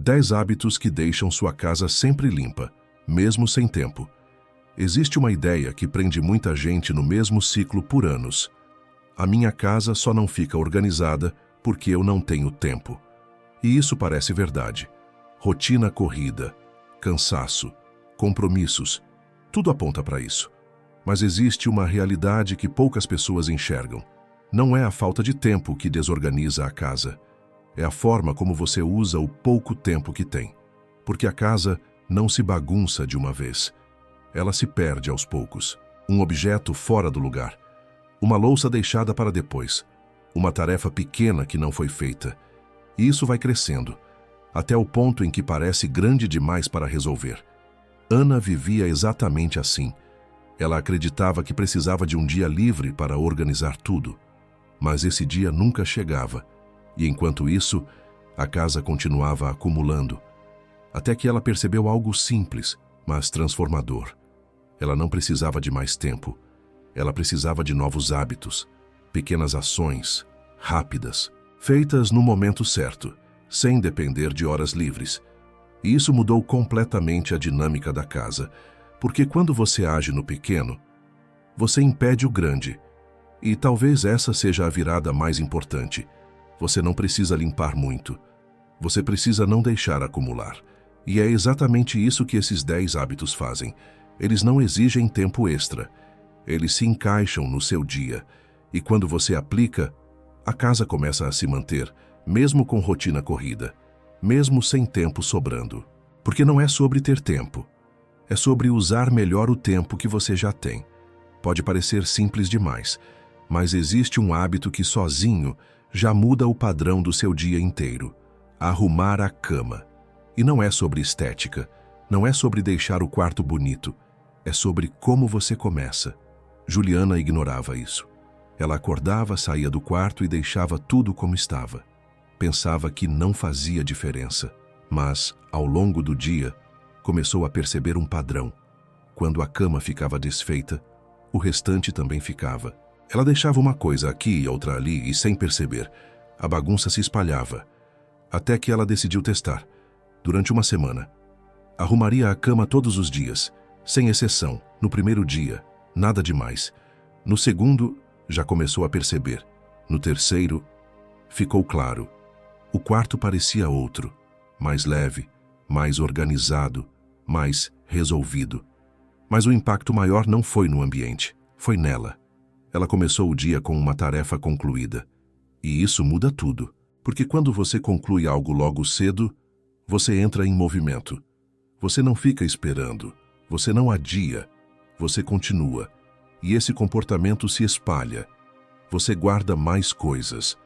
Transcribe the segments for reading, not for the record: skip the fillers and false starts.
10 hábitos que deixam sua casa sempre limpa, mesmo sem tempo. Existe uma ideia que prende muita gente no mesmo ciclo por anos. A minha casa só não fica organizada porque eu não tenho tempo. E isso parece verdade. Rotina corrida, cansaço, compromissos, tudo aponta para isso. Mas existe uma realidade que poucas pessoas enxergam. Não é a falta de tempo que desorganiza a casa. É a forma como você usa o pouco tempo que tem. Porque a casa não se bagunça de uma vez. Ela se perde aos poucos. Um objeto fora do lugar. Uma louça deixada para depois. Uma tarefa pequena que não foi feita. E isso vai crescendo, até o ponto em que parece grande demais para resolver. Ana vivia exatamente assim. Ela acreditava que precisava de um dia livre para organizar tudo. Mas esse dia nunca chegava. E enquanto isso, a casa continuava acumulando. Até que ela percebeu algo simples, mas transformador. Ela não precisava de mais tempo. Ela precisava de novos hábitos, pequenas ações, rápidas, feitas no momento certo, sem depender de horas livres. E isso mudou completamente a dinâmica da casa, porque quando você age no pequeno, você impede o grande. E talvez essa seja a virada mais importante. Você não precisa limpar muito. Você precisa não deixar acumular. E é exatamente isso que esses 10 hábitos fazem. Eles não exigem tempo extra. Eles se encaixam no seu dia. E quando você aplica, a casa começa a se manter, mesmo com rotina corrida, mesmo sem tempo sobrando. Porque não é sobre ter tempo. É sobre usar melhor o tempo que você já tem. Pode parecer simples demais, mas existe um hábito que sozinho já muda o padrão do seu dia inteiro. Arrumar a cama. E não é sobre estética, não é sobre deixar o quarto bonito, é sobre como você começa. Juliana ignorava isso. Ela acordava, saía do quarto e deixava tudo como estava. Pensava que não fazia diferença, mas, ao longo do dia, começou a perceber um padrão. Quando a cama ficava desfeita, o restante também ficava. Ela deixava uma coisa aqui e outra ali e, sem perceber, a bagunça se espalhava. Até que ela decidiu testar. Durante uma semana, arrumaria a cama todos os dias, sem exceção. No primeiro dia, nada demais. No segundo, já começou a perceber. No terceiro, ficou claro. O quarto parecia outro, mais leve, mais organizado, mais resolvido. Mas o impacto maior não foi no ambiente, foi nela. Ela começou o dia com uma tarefa concluída. E isso muda tudo, porque quando você conclui algo logo cedo, você entra em movimento. Você não fica esperando, você não adia, você continua. E esse comportamento se espalha. Você guarda mais coisas,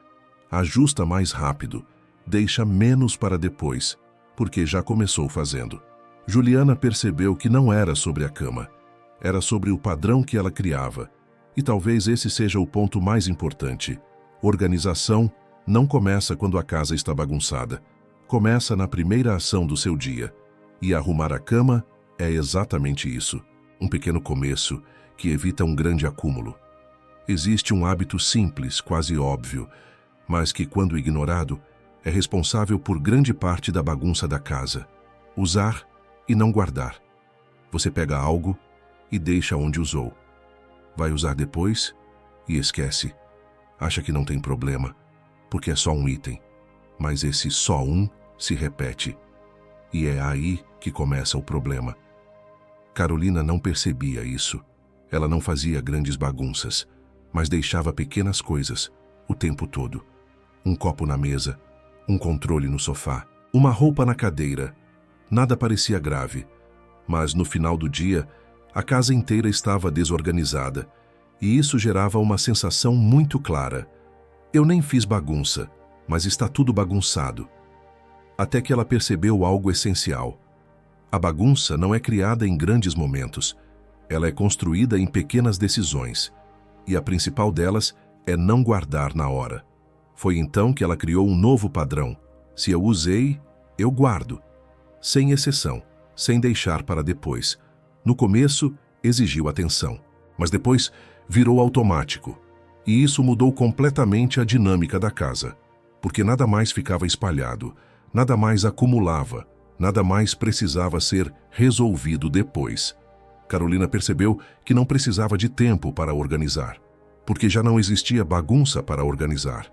ajusta mais rápido, deixa menos para depois, porque já começou fazendo. Juliana percebeu que não era sobre a cama, era sobre o padrão que ela criava. E talvez esse seja o ponto mais importante. Organização não começa quando a casa está bagunçada. Começa na primeira ação do seu dia. E arrumar a cama é exatamente isso. Um pequeno começo que evita um grande acúmulo. Existe um hábito simples, quase óbvio, mas que, quando ignorado, é responsável por grande parte da bagunça da casa. Usar e não guardar. Você pega algo e deixa onde usou. Vai usar depois e esquece. Acha que não tem problema, porque é só um item. Mas esse só um se repete. E é aí que começa o problema. Carolina não percebia isso. Ela não fazia grandes bagunças, mas deixava pequenas coisas, o tempo todo. Um copo na mesa, um controle no sofá, uma roupa na cadeira. Nada parecia grave, mas no final do dia, a casa inteira estava desorganizada, e isso gerava uma sensação muito clara. Eu nem fiz bagunça, mas está tudo bagunçado. Até que ela percebeu algo essencial. A bagunça não é criada em grandes momentos. Ela é construída em pequenas decisões. E a principal delas é não guardar na hora. Foi então que ela criou um novo padrão. Se eu usei, eu guardo. Sem exceção, sem deixar para depois. No começo, exigiu atenção, mas depois virou automático. E isso mudou completamente a dinâmica da casa, porque nada mais ficava espalhado, Nada mais acumulava, nada mais precisava ser resolvido depois. Carolina percebeu que não precisava de tempo para organizar, porque já não existia bagunça para organizar.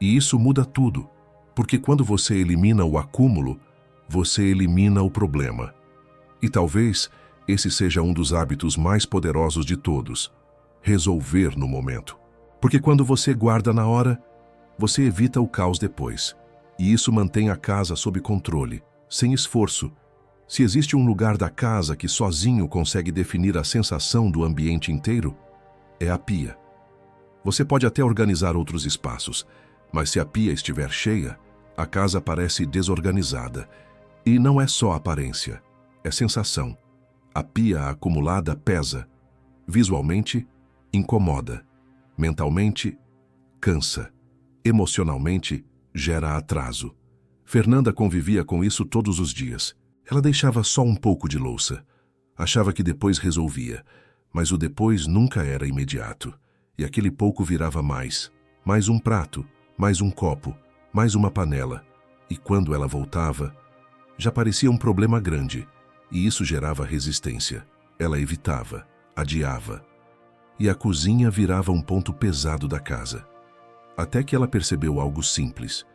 E isso muda tudo, porque quando você elimina o acúmulo, você elimina o problema. E talvez esse seja um dos hábitos mais poderosos de todos: resolver no momento. Porque quando você guarda na hora, você evita o caos depois. E isso mantém a casa sob controle, sem esforço. Se existe um lugar da casa que sozinho consegue definir a sensação do ambiente inteiro, é a pia. Você pode até organizar outros espaços, mas se a pia estiver cheia, a casa parece desorganizada. E não é só aparência, é sensação. A pia acumulada pesa. Visualmente, incomoda. Mentalmente, cansa. Emocionalmente, gera atraso. Fernanda convivia com isso todos os dias. Ela deixava só um pouco de louça. Achava que depois resolvia, mas o depois nunca era imediato. E aquele pouco virava mais. Mais um prato, mais um copo, mais uma panela. E quando ela voltava, já parecia um problema grande. E isso gerava resistência. Ela evitava, adiava. E a cozinha virava um ponto pesado da casa. Até que ela percebeu algo simples,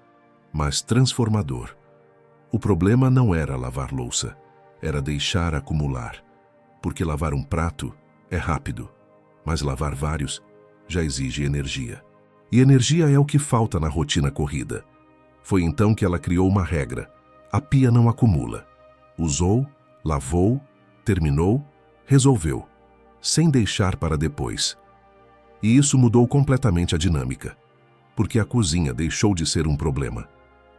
mas transformador. O problema não era lavar louça, era deixar acumular. Porque lavar um prato é rápido, mas lavar vários já exige energia. E energia é o que falta na rotina corrida. Foi então que ela criou uma regra: a pia não acumula. Usou, lavou, terminou, resolveu, sem deixar para depois. E isso mudou completamente a dinâmica, porque a cozinha deixou de ser um problema.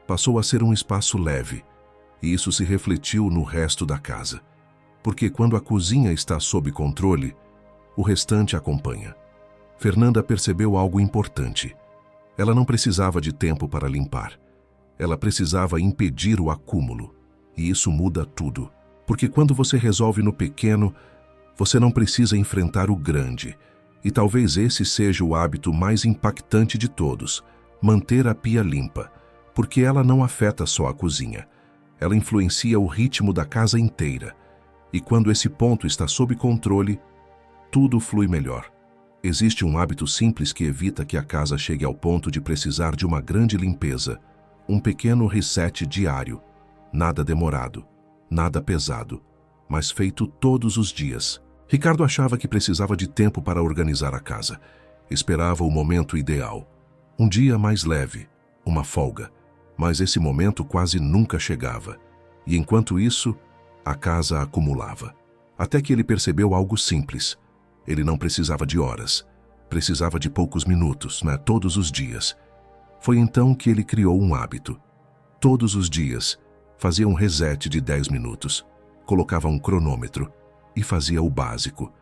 Passou a ser um espaço leve, e isso se refletiu no resto da casa. Porque quando a cozinha está sob controle, o restante acompanha. Fernanda percebeu algo importante. Ela não precisava de tempo para limpar. Ela precisava impedir o acúmulo. E isso muda tudo. Porque quando você resolve no pequeno, você não precisa enfrentar o grande. E talvez esse seja o hábito mais impactante de todos: manter a pia limpa. Porque ela não afeta só a cozinha. Ela influencia o ritmo da casa inteira. E quando esse ponto está sob controle, tudo flui melhor. Existe um hábito simples que evita que a casa chegue ao ponto de precisar de uma grande limpeza. Um pequeno reset diário. Nada demorado, nada pesado, mas feito todos os dias. Ricardo achava que precisava de tempo para organizar a casa. Esperava o momento ideal. Um dia mais leve, uma folga. Mas esse momento quase nunca chegava. E enquanto isso, a casa acumulava. Até que ele percebeu algo simples. Ele não precisava de horas. Precisava de poucos minutos, todos os dias. Foi então que ele criou um hábito. Todos os dias, fazia um reset de 10 minutos. Colocava um cronômetro e fazia o básico.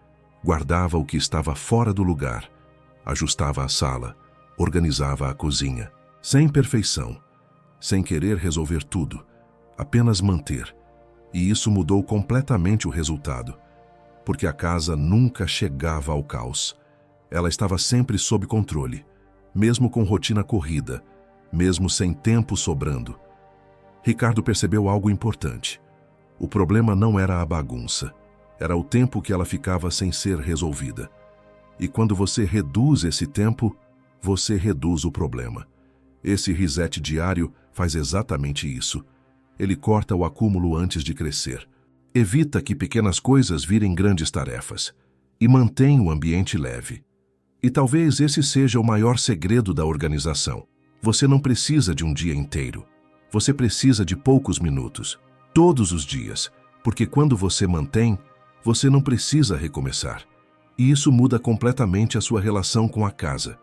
Guardava o que estava fora do lugar. Ajustava a sala. Organizava a cozinha. Sem perfeição. Sem querer resolver tudo. Apenas manter. E isso mudou completamente o resultado. Porque a casa nunca chegava ao caos. Ela estava sempre sob controle, mesmo com rotina corrida, mesmo sem tempo sobrando. Ricardo percebeu algo importante. O problema não era a bagunça, era o tempo que ela ficava sem ser resolvida. E quando você reduz esse tempo, você reduz o problema. Esse reset diário faz exatamente isso. Ele corta o acúmulo antes de crescer. Evita que pequenas coisas virem grandes tarefas e mantém o ambiente leve. E talvez esse seja o maior segredo da organização. Você não precisa de um dia inteiro. Você precisa de poucos minutos, todos os dias, porque quando você mantém, você não precisa recomeçar. E isso muda completamente a sua relação com a casa.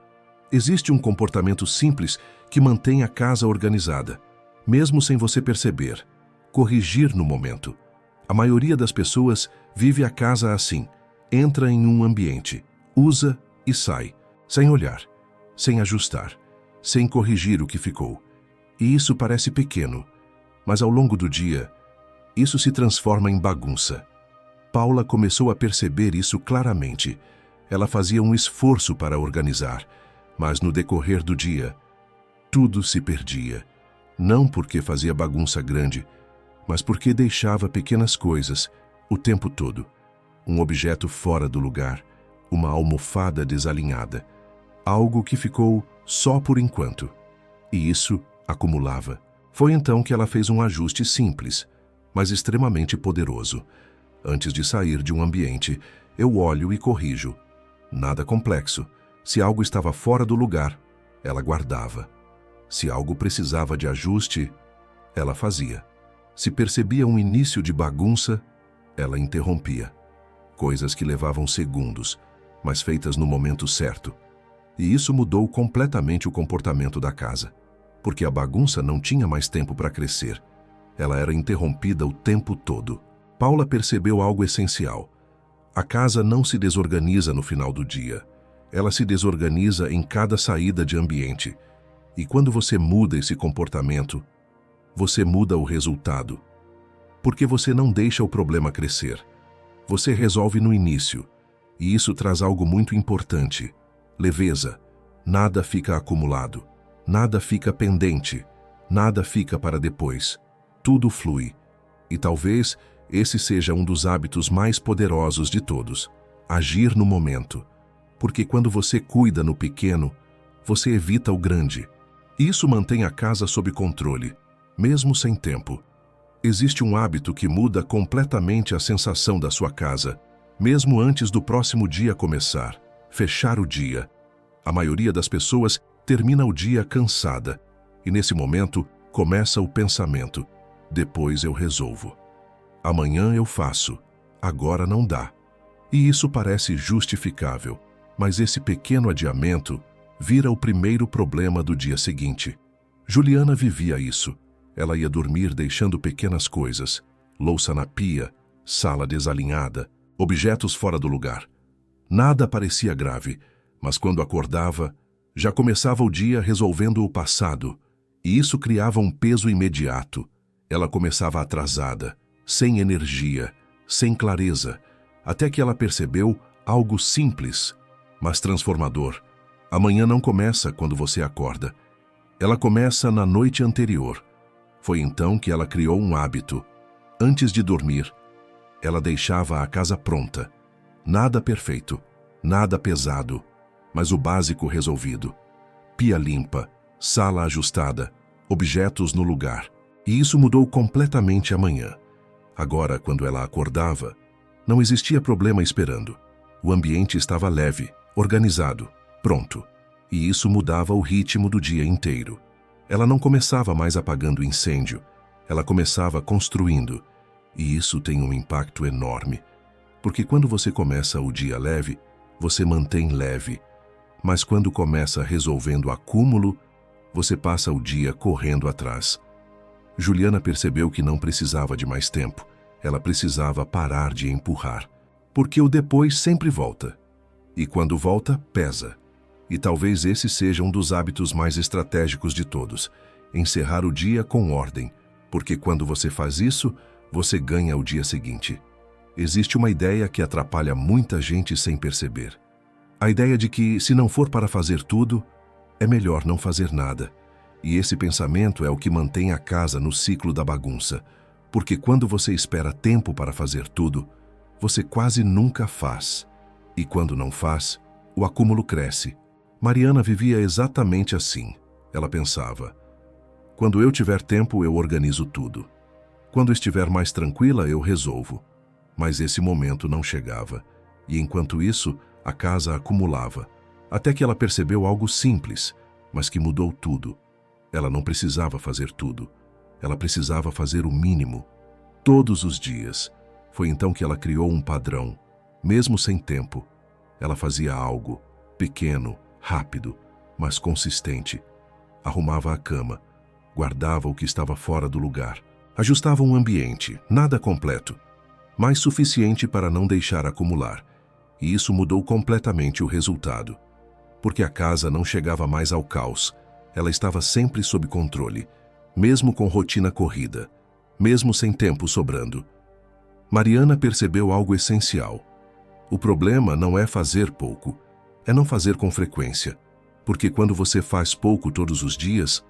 Existe um comportamento simples que mantém a casa organizada, mesmo sem você perceber: corrigir no momento. A maioria das pessoas vive a casa assim: entra em um ambiente, usa e sai, sem olhar, sem ajustar, sem corrigir o que ficou. E isso parece pequeno, mas ao longo do dia, isso se transforma em bagunça. Paula começou a perceber isso claramente. Ela fazia um esforço para organizar, mas no decorrer do dia, tudo se perdia. Não porque fazia bagunça grande, mas porque deixava pequenas coisas o tempo todo. Um objeto fora do lugar, uma almofada desalinhada, algo que ficou só por enquanto. E isso acumulava. Foi então que ela fez um ajuste simples, mas extremamente poderoso. Antes de sair de um ambiente, eu olho e corrijo. Nada complexo. Se algo estava fora do lugar, ela guardava. Se algo precisava de ajuste, ela fazia. Se percebia um início de bagunça, ela interrompia. Coisas que levavam segundos, mas feitas no momento certo. E isso mudou completamente o comportamento da casa, porque a bagunça não tinha mais tempo para crescer. Ela era interrompida o tempo todo. Paula percebeu algo essencial. A casa não se desorganiza no final do dia. Ela se desorganiza em cada saída de ambiente. E quando você muda esse comportamento, você muda o resultado. Porque você não deixa o problema crescer. Você resolve no início. E isso traz algo muito importante: leveza. Nada fica acumulado. Nada fica pendente. Nada fica para depois. Tudo flui. E talvez esse seja um dos hábitos mais poderosos de todos: agir no momento. Porque quando você cuida no pequeno, você evita o grande. Isso mantém a casa sob controle, mesmo sem tempo. Existe um hábito que muda completamente a sensação da sua casa, mesmo antes do próximo dia começar: fechar o dia. A maioria das pessoas termina o dia cansada, e nesse momento começa o pensamento: depois eu resolvo. Amanhã eu faço, agora não dá. E isso parece justificável, mas esse pequeno adiamento vira o primeiro problema do dia seguinte. Juliana vivia isso. Ela ia dormir deixando pequenas coisas: louça na pia, sala desalinhada, objetos fora do lugar. Nada parecia grave, mas quando acordava, já começava o dia resolvendo o passado, e isso criava um peso imediato. Ela começava atrasada, sem energia, sem clareza, até que ela percebeu algo simples, mas transformador. A manhã não começa quando você acorda. Ela começa na noite anterior. Foi então que ela criou um hábito. Antes de dormir, ela deixava a casa pronta. Nada perfeito, nada pesado, mas o básico resolvido. Pia limpa, sala ajustada, objetos no lugar. E isso mudou completamente a manhã. Agora, quando ela acordava, não existia problema esperando. O ambiente estava leve, organizado, pronto. E isso mudava o ritmo do dia inteiro. Ela não começava mais apagando incêndio. Ela começava construindo. E isso tem um impacto enorme. Porque quando você começa o dia leve, você mantém leve. Mas quando começa resolvendo acúmulo, você passa o dia correndo atrás. Juliana percebeu que não precisava de mais tempo. Ela precisava parar de empurrar. Porque o depois sempre volta. E quando volta, pesa. E talvez esse seja um dos hábitos mais estratégicos de todos: encerrar o dia com ordem. Porque quando você faz isso, você ganha o dia seguinte. Existe uma ideia que atrapalha muita gente sem perceber. A ideia de que, se não for para fazer tudo, é melhor não fazer nada. E esse pensamento é o que mantém a casa no ciclo da bagunça. Porque quando você espera tempo para fazer tudo, você quase nunca faz. E quando não faz, o acúmulo cresce. Mariana vivia exatamente assim. Ela pensava: quando eu tiver tempo, eu organizo tudo. Quando estiver mais tranquila, eu resolvo. Mas esse momento não chegava. E enquanto isso, a casa acumulava. Até que ela percebeu algo simples, mas que mudou tudo. Ela não precisava fazer tudo. Ela precisava fazer o mínimo, todos os dias. Foi então que ela criou um padrão. Mesmo sem tempo, ela fazia algo, pequeno, rápido, mas consistente. Arrumava a cama, guardava o que estava fora do lugar, ajustava um ambiente, nada completo, mas suficiente para não deixar acumular. E isso mudou completamente o resultado. Porque a casa não chegava mais ao caos. Ela estava sempre sob controle, mesmo com rotina corrida, mesmo sem tempo sobrando. Mariana percebeu algo essencial. O problema não é fazer pouco, é não fazer com frequência. Porque quando você faz pouco todos os dias,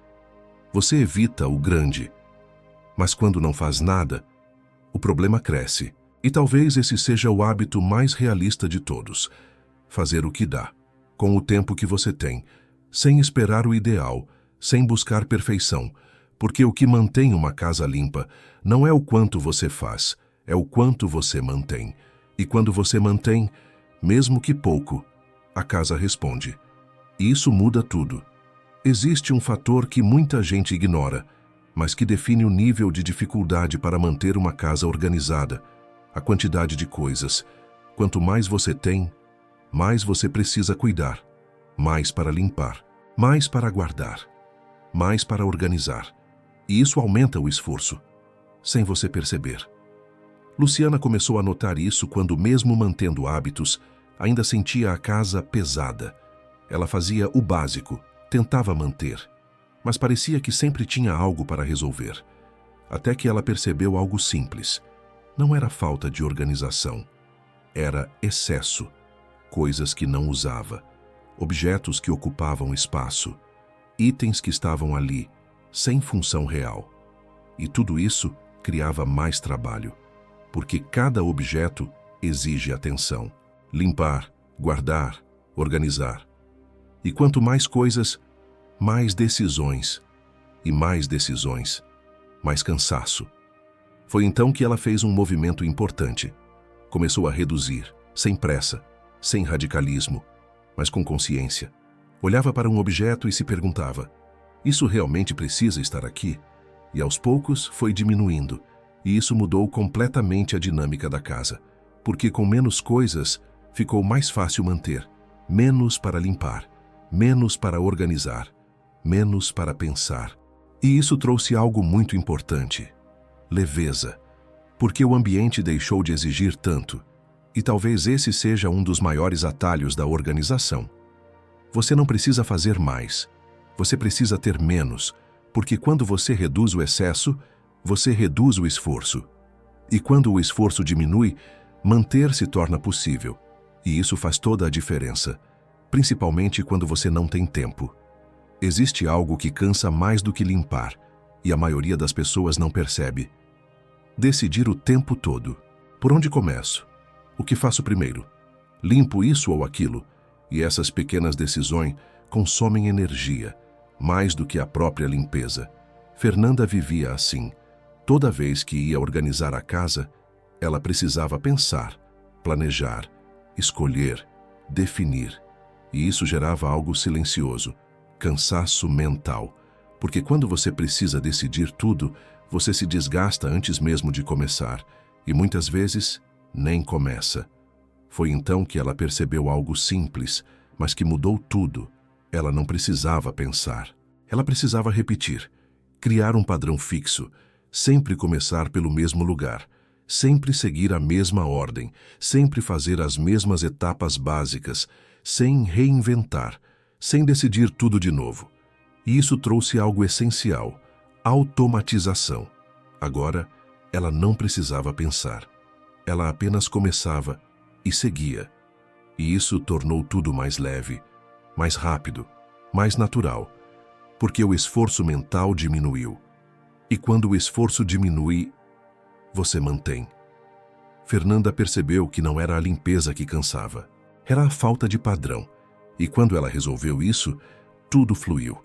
Você evita o grande. Mas quando não faz nada, o problema cresce. E talvez esse seja o hábito mais realista de todos: fazer o que dá, com o tempo que você tem, sem esperar o ideal, sem buscar perfeição, porque o que mantém uma casa limpa não é o quanto você faz, é o quanto você mantém. E quando você mantém, mesmo que pouco, a casa responde. E isso muda tudo. Existe um fator que muita gente ignora, mas que define o nível de dificuldade para manter uma casa organizada: a quantidade de coisas. Quanto mais você tem, mais você precisa cuidar, mais para limpar, mais para guardar, mais para organizar. E isso aumenta o esforço, sem você perceber. Luciana começou a notar isso quando, mesmo mantendo hábitos, ainda sentia a casa pesada. Ela fazia o básico, tentava manter, mas parecia que sempre tinha algo para resolver. Até que ela percebeu algo simples. Não era falta de organização, era excesso. Coisas que não usava, objetos que ocupavam espaço, itens que estavam ali, sem função real. E tudo isso criava mais trabalho, porque cada objeto exige atenção. Limpar, guardar, organizar. E quanto mais coisas, mais decisões. E mais decisões, mais cansaço. Foi então que ela fez um movimento importante. Começou a reduzir, sem pressa, sem radicalismo, mas com consciência. Olhava para um objeto e se perguntava: isso realmente precisa estar aqui? E aos poucos foi diminuindo, e isso mudou completamente a dinâmica da casa, porque com menos coisas ficou mais fácil manter, menos para limpar, menos para organizar, menos para pensar. E isso trouxe algo muito importante: leveza, porque o ambiente deixou de exigir tanto. E talvez esse seja um dos maiores atalhos da organização. Você não precisa fazer mais, você precisa ter menos, porque quando você reduz o excesso, você reduz o esforço. E quando o esforço diminui, manter se torna possível. E isso faz toda a diferença, principalmente quando você não tem tempo. Existe algo que cansa mais do que limpar, e a maioria das pessoas não percebe. Decidir o tempo todo. Por onde começo? O que faço primeiro? Limpo isso ou aquilo? E essas pequenas decisões consomem energia, mais do que a própria limpeza. Fernanda vivia assim. Toda vez que ia organizar a casa, ela precisava pensar, planejar, escolher, definir. E isso gerava algo silencioso, cansaço mental. Porque quando você precisa decidir tudo, você se desgasta antes mesmo de começar. E muitas vezes nem começa. Foi então que ela percebeu algo simples, mas que mudou tudo. Ela não precisava pensar. Ela precisava repetir, criar um padrão fixo, sempre começar pelo mesmo lugar, sempre seguir a mesma ordem, sempre fazer as mesmas etapas básicas, sem reinventar, sem decidir tudo de novo. E isso trouxe algo essencial: automatização. Agora, ela não precisava pensar. Ela apenas começava e seguia. E isso tornou tudo mais leve, mais rápido, mais natural, porque o esforço mental diminuiu. E quando o esforço diminui, você mantém. Fernanda percebeu que não era a limpeza que cansava, era a falta de padrão. E quando ela resolveu isso, tudo fluiu.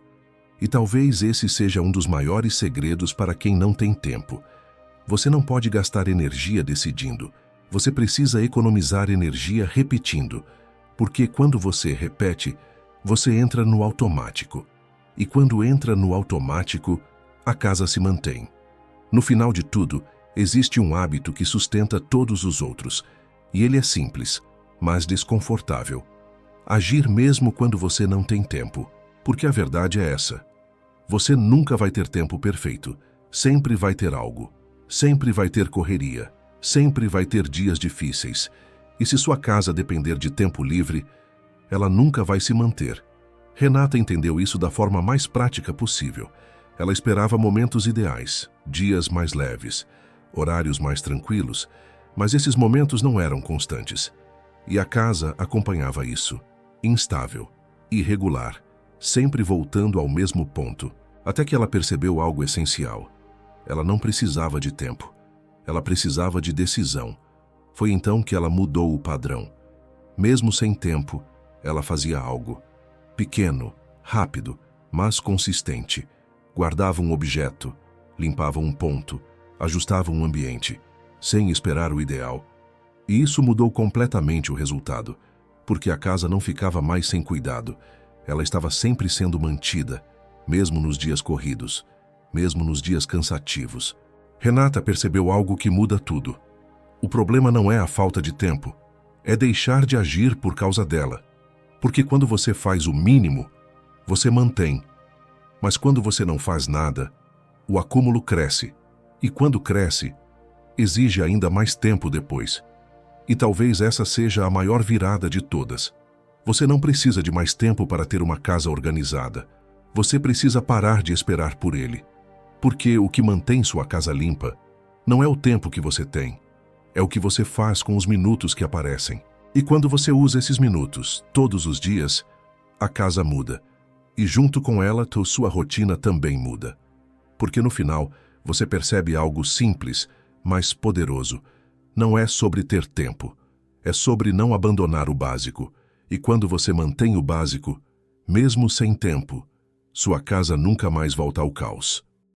E talvez esse seja um dos maiores segredos para quem não tem tempo. Você não pode gastar energia decidindo. Você precisa economizar energia repetindo. Porque quando você repete, você entra no automático. E quando entra no automático, a casa se mantém. No final de tudo, existe um hábito que sustenta todos os outros. E ele é simples, mas desconfortável. Agir mesmo quando você não tem tempo. Porque a verdade é essa: você nunca vai ter tempo perfeito. Sempre vai ter algo. Sempre vai ter correria, sempre vai ter dias difíceis. E se sua casa depender de tempo livre, ela nunca vai se manter. Renata entendeu isso da forma mais prática possível. Ela esperava momentos ideais, dias mais leves, horários mais tranquilos, mas esses momentos não eram constantes. E a casa acompanhava isso, instável, irregular, sempre voltando ao mesmo ponto. Até que ela percebeu algo essencial. Ela não precisava de tempo. Ela precisava de decisão. Foi então que ela mudou o padrão. Mesmo sem tempo, ela fazia algo. Pequeno, rápido, mas consistente. Guardava um objeto, limpava um ponto, ajustava um ambiente, sem esperar o ideal. E isso mudou completamente o resultado, porque a casa não ficava mais sem cuidado. Ela estava sempre sendo mantida, mesmo nos dias corridos, mesmo nos dias cansativos. Renata percebeu algo que muda tudo. O problema não é a falta de tempo, é deixar de agir por causa dela. Porque quando você faz o mínimo, você mantém. Mas quando você não faz nada, o acúmulo cresce. E quando cresce, exige ainda mais tempo depois. E talvez essa seja a maior virada de todas. Você não precisa de mais tempo para ter uma casa organizada. Você precisa parar de esperar por ele. Porque o que mantém sua casa limpa não é o tempo que você tem, é o que você faz com os minutos que aparecem. E quando você usa esses minutos, todos os dias, a casa muda. E junto com ela, sua rotina também muda. Porque no final, você percebe algo simples, mas poderoso. Não é sobre ter tempo, é sobre não abandonar o básico. E quando você mantém o básico, mesmo sem tempo, sua casa nunca mais volta ao caos.